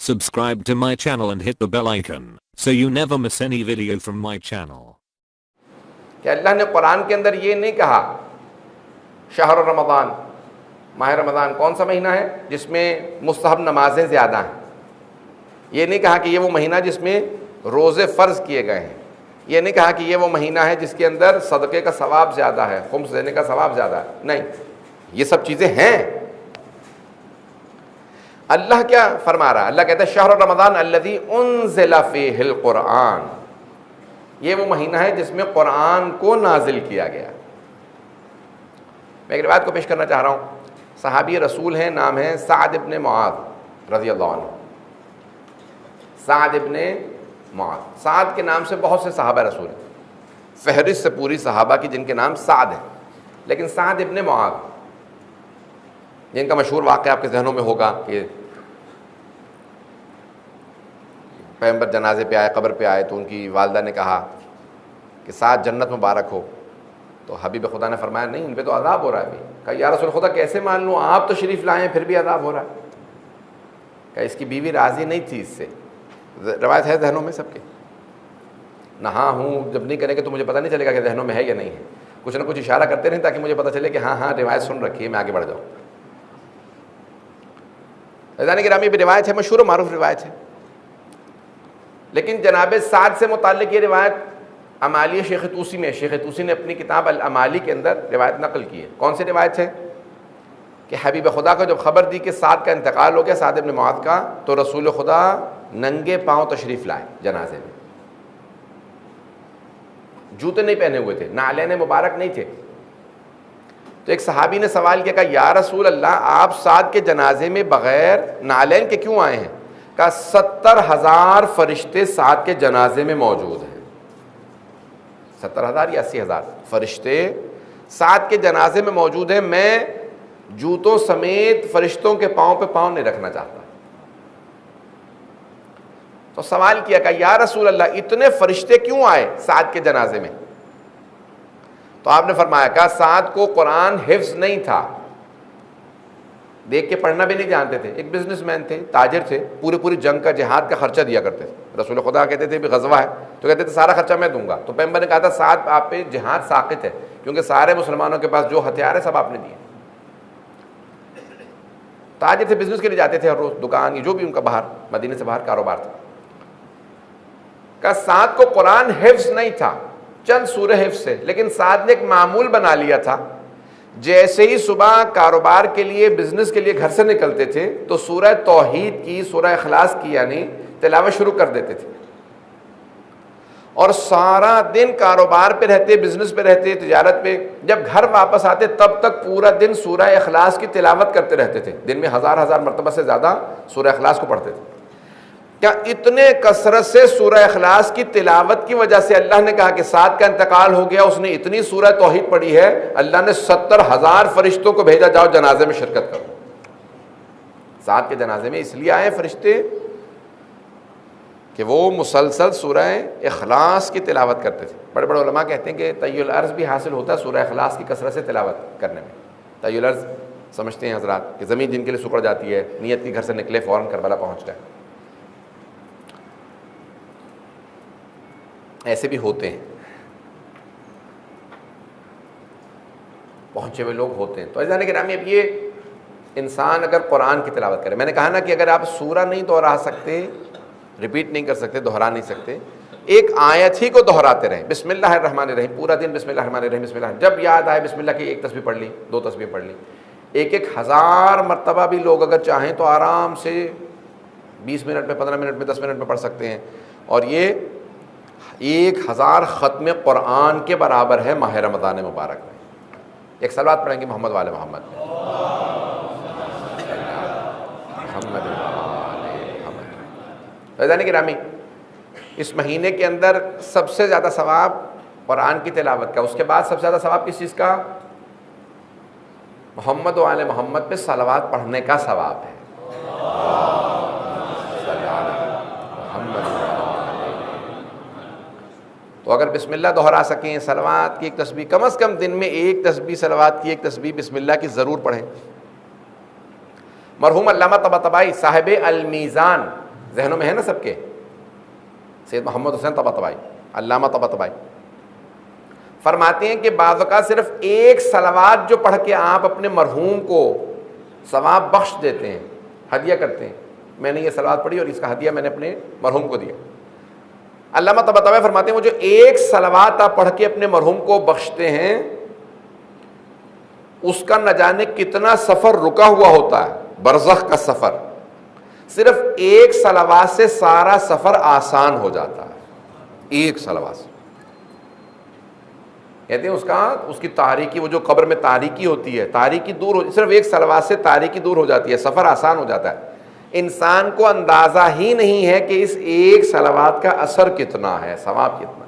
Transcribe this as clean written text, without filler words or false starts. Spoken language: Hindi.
Subscribe to my channel and hit the bell icon so you never miss any video from my channel. कि अल्लाह ने कुरान के अंदर ये नहीं कहा शहर रमज़ान, माह रमज़ान कौन सा महीना है जिसमें मुस्तहब नमाजें ज़्यादा हैं। ये नहीं कहा कि ये वो महीना जिसमें रोज़े फ़र्ज़ किए गए हैं। ये नहीं कहा कि ये वो महीना है जिसके अंदर सदक़े का सवाब ज़्यादा है, खुम्स देने का सवाब ज़्यादा है। नहीं, ये सब चीज़ें हैं। अल्लाह क्या फरमा रहा है? अल्लाह कहता है शहर रमज़ान अल्लज़ी उन्ज़िला फ़ीहिल क़ुरआन, ये वो महीना है जिसमें कुरान को नाजिल किया गया। मैं एक रिवायत को पेश करना चाह रहा हूँ। सहाबी रसूल हैं, नाम है साद इब्न मुआज़ रज़ियल्लाहु अन्हु। साद इब्न मुआज़, साद के नाम से बहुत से सहाबा रसूल हैं, फहरिस्त से पूरी सहाबा की जिनके नाम साद हैं, लेकिन साद इब्न मुआज़ जिनका मशहूर वाक़या आपके जहनों में होगा कि पैगंबर जनाजे पे आए, कब्र पे आए तो उनकी वालदा ने कहा कि साद जन्नत मुबारक हो। तो हबीब खुदा ने फरमाया नहीं, इन पे तो अज़ाब हो रहा है। अभी कहा या रसूल खुदा कैसे मान लूँ, आप तो शरीफ लाए हैं फिर भी अज़ाब हो रहा है। कहा इसकी बीवी राज़ी नहीं थी इससे। रवायत है जहनों में सबके, ना हाँ हूँ जब नहीं करेंगे तो मुझे पता नहीं चलेगा कि जहनों में है या नहीं है। कुछ ना कुछ इशारा करते रहें ताकि मुझे पता चले कि हाँ हाँ रिवायत सुन रखी है, मैं आगे बढ़ जाऊँ। रज़ानी गिरामी भी रिवायत है, मशहूर मारूफ रिवायत है। लेकिन जनाब साद से मुताल्लिक़ ये रिवायत अमाली शेख तूसी में, शेख तूसी ने अपनी किताब अल अमाली के अंदर रिवायत नकल की है। कौन सी रिवायत है कि हबीब खुदा को जब खबर दी कि साद का इंतकाल हो गया, साद इब्न मुआज़ का, तो रसूल खुदा नंगे पाँव तशरीफ़ लाए जनाजे में। जूते नहीं पहने हुए थे, नालैन मुबारक नहीं थे। तो एक सहाबी ने सवाल किया, कहा या रसूल अल्लाह आप साद के जनाजे में बग़ैर नालैन के क्यों आए हैं? कहा 70,000 फरिश्ते साद के जनाजे में मौजूद हैं। 70,000 या 80,000 फरिश्ते साद के जनाजे में मौजूद हैं। मैं जूतों समेत फरिश्तों के पाँव पे पाँव नहीं रखना चाहता। तो सवाल किया, कहा या रसूल अल्लाह इतने फरिश्ते क्यों आए साद के जनाजे में? तो आपने फरमाया, कहा साद को कुरान हिफ्ज नहीं था, देख के पढ़ना भी नहीं जानते थे। एक बिजनेसमैन थे, ताजिर थे, पूरी जंग का जिहाद का खर्चा दिया करते थे। रसूल खुदा कहते थे भी गज़वा है तो कहते थे सारा खर्चा मैं दूंगा। तो पैगंबर ने कहा था साद आप पे जिहाद साक़ित है, क्योंकि सारे मुसलमानों के पास जो हथियार है सब आपने दिए। ताजिर थे, बिजनेस के लिए जाते थे हर रोज़, दुकान जो भी उनका बाहर मदीने से बाहर कारोबार था। का साद को कुरान हिफ्ज नहीं था, चंद सूरह हिफ्ज से, लेकिन साद ने एक मामूल बना लिया था। जैसे ही सुबह कारोबार के लिए बिजनेस के लिए घर से निकलते थे तो सूरह तौहीद की, सूरह इखलास की यानी तिलावत शुरू कर देते थे, और सारा दिन कारोबार पे रहते, बिजनेस पे रहते, तिजारत पे। जब घर वापस आते तब तक पूरा दिन सूरह इखलास की तिलावत करते रहते थे। दिन में हज़ार मरतबा से ज़्यादा सूरह इखलास को पढ़ते थे। क्या इतने कसरत से सूरह इखलास की तिलावत की वजह से अल्लाह ने कहा कि साद का इंतकाल हो गया, उसने इतनी सूरह तौहीद पढ़ी है, अल्लाह ने 70,000 फरिश्तों को भेजा, जाओ जनाजे में शिरकत करो। साद के जनाजे में इसलिए आए फरिश्ते कि वो मुसलसल सूरह इखलास की तिलावत करते थे। बड़े बड़े उलमा कहते हैं कि तय्युल अर्ज़ भी हासिल होता है सूरह इखलास की कसरत से तिलावत करने में। तय्युल अर्ज़ समझते हैं हज़रात कि ज़मीन जिनके लिए सुकड़ जाती है, नियत की घर से निकले फ़ौरन करबला पहुँच गए, ऐसे भी होते हैं, पहुँचे हुए लोग होते हैं। तो ऐसा कि नाम अब ये इंसान अगर कुरान की तिलावत करे, मैंने कहा ना कि अगर आप सूरा नहीं दोहरा सकते, रिपीट नहीं कर सकते, दोहरा नहीं सकते, एक आयत ही को दोहराते रहें, बिस्मिल्लाहिर्रहमानिर्रहीम, पूरा दिन बिस्मिल्लाहिर्रहमानिर्रहीम बिस्मिल्लाह, जब याद आए बिस्मिल्लाह की एक तस्बीह पढ़ ली, 2 तस्बीह पढ़ ली। 1,000 मरतबा भी लोग अगर चाहें तो आराम से 20 मिनट में, 15 मिनट में, 10 मिनट में पढ़ सकते हैं, और ये 1,000 ख़त्म कुरान के बराबर है माह रमज़ान मुबारक में। एक सलावत पढ़ेंगे मोहम्मद वाले मोहम्मद में। गिरामी, इस महीने के अंदर सबसे ज़्यादा सवाब कुरान की तिलावत का, उसके बाद सबसे ज़्यादा सवाब किस चीज़ का? मोहम्मद वाले मोहम्मद पे सलावत पढ़ने का सवाब है। तो अगर बिस्मिल्लाह दोहरा सकें, सलावत की एक तस्बीह, कम से कम दिन में एक तस्बीह, सलावत की एक तस्बीह बिस्मिल्लाह की ज़रूर पढ़ें। मरहूम अल्लामा तबातबाई साहिब अल मीज़ान जहनों में है ना सबके, सैयद मोहम्मद हुसैन तबातबाई, अल्लामा तबातबाई फरमाते हैं कि बाज़ औक़ात सिर्फ एक सलवात जो पढ़ के आप अपने मरहूम को सवाब बख्श देते हैं, हदिया करते हैं, मैंने ये सलवात पढ़ी और इसका हदिया मैंने अपने मरहूम को दिया। अल्लामा तबातबाई फरमाते हैं वो जो एक सलवात आप पढ़ के अपने मरहूम को बख्शते हैं, उसका न जाने कितना सफ़र रुका हुआ होता है, बरज़ख का सफ़र, सिर्फ एक सलवात से सारा सफ़र आसान हो जाता है। एक सलवात से कहते हैं उसकी तारीकी, वो जो कब्र में तारीकी होती है, तारीकी दूर हो, सिर्फ एक सलवात से तारीकी दूर हो जाती है, सफ़र आसान हो जाता है। इंसान को अंदाज़ा ही नहीं है कि इस एक सलवात का असर कितना है, सवाब कितना।